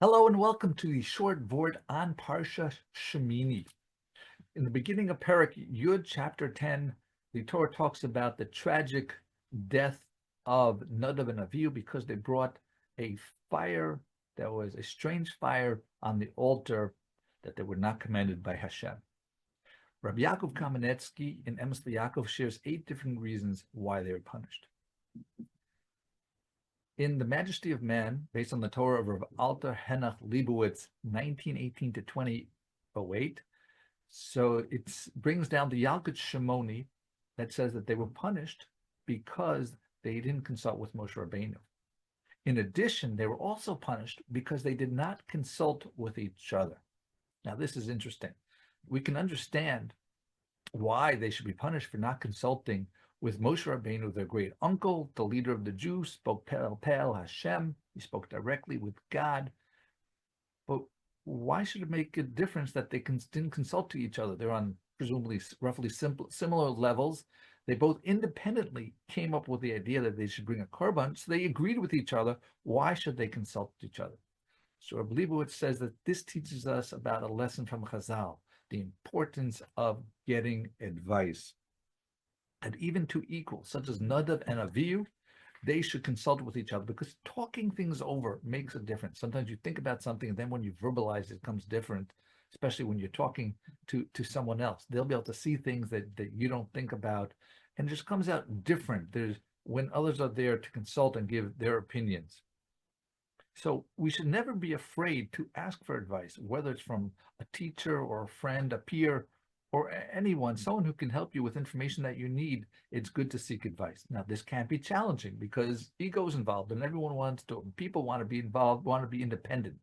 Hello and welcome to the short Vort on Parsha Shemini. In the beginning of Perek Yud, chapter 10, the Torah talks about the tragic death of Nadav and Avihu because they brought a fire that was a strange fire on the altar that they were not commanded by Hashem. Rabbi Yaakov Kamenetsky in Emes Yaakov shares 8 different reasons why they were punished. In The Majesty of Man, based on the Torah of Rav Alter Henach Leibowitz, 1918 to 2008, so it brings down the Yalkut Shimoni that says that they were punished because they didn't consult with Moshe Rabbeinu. In addition, they were also punished because they did not consult with each other. Now, this is interesting. We can understand why they should be punished for not consulting with Moshe Rabbeinu, their great uncle, the leader of the Jews, spoke Pel Hashem. He spoke directly with God. But why should it make a difference that they didn't consult to each other? They're on presumably roughly similar levels. They both independently came up with the idea that they should bring a Korban, so they agreed with each other. Why should they consult each other? So R Leibowitz says that this teaches us about a lesson from Chazal, the importance of getting advice. And even two equals, such as Nadav and Avihu, they should consult with each other because talking things over makes a difference. Sometimes you think about something and then when you verbalize it comes different, especially when you're talking to someone else. They'll be able to see things that you don't think about and it just comes out different. There's when others are there to consult and give their opinions. So we should never be afraid to ask for advice, whether it's from a teacher or a friend, a peer, or anyone, someone who can help you with information that you need. It's good to seek advice. Now, this can't be challenging because ego is involved and everyone wants to, people want to be involved, want to be independent.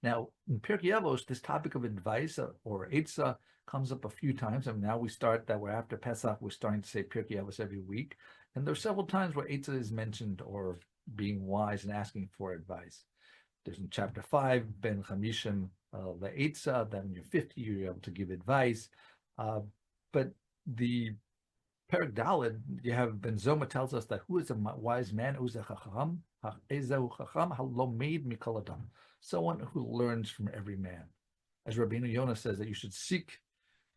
Now, in Pirkei Avos, this topic of advice or Eitzah comes up a few times. And now we're after Pesach, we're starting to say Pirkei Avos every week. And there are several times where Eitzah is mentioned or being wise and asking for advice. There's in chapter 5, Ben Chamishim Le'etzah, that when you're 50, you're able to give advice. But the Perek Daled, you have Ben Zoma tells us that who is a wise man, who's a chacham, halomed mikol adam, someone who learns from every man. As Rabbeinu Yonah says that you should seek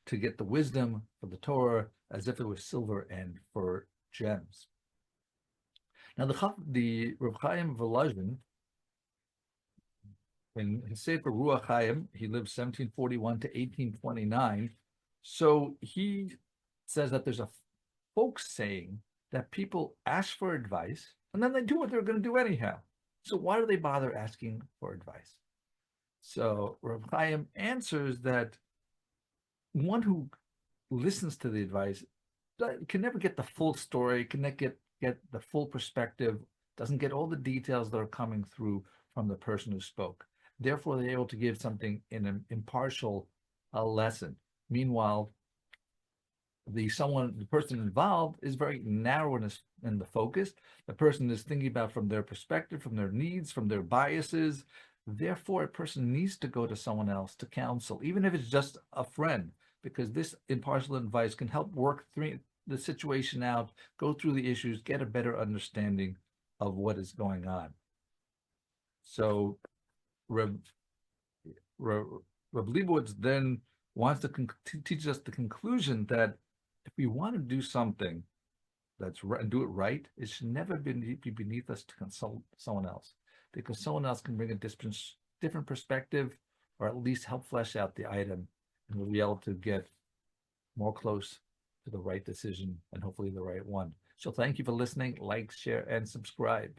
to get the wisdom for the Torah as if it was silver and for gems. Now the Rav Chaim Volozhin, in his Sefer Ruach Chaim, he lived 1741 to 1829. So he says that there's a folk saying that people ask for advice and then they do what they're going to do anyhow. So why do they bother asking for advice? So Rav Chaim answers that one who listens to the advice can never get the full story, can never get the full perspective, doesn't get all the details that are coming through from the person who spoke. Therefore, they're able to give something in an impartial lesson. Meanwhile, the person involved is very narrow in the focus. The person is thinking about from their perspective, from their needs, from their biases. Therefore, a person needs to go to someone else to counsel, even if it's just a friend, because this impartial advice can help work through the situation out, go through the issues, get a better understanding of what is going on. So Reb Leibowitz then wants to teach us the conclusion that if we want to do something that's right and do it right, it should never be beneath us to consult someone else, because someone else can bring a different perspective or at least help flesh out the item, and we'll be able to get more close to the right decision and hopefully the right one. So thank you for listening. Like, share, and subscribe.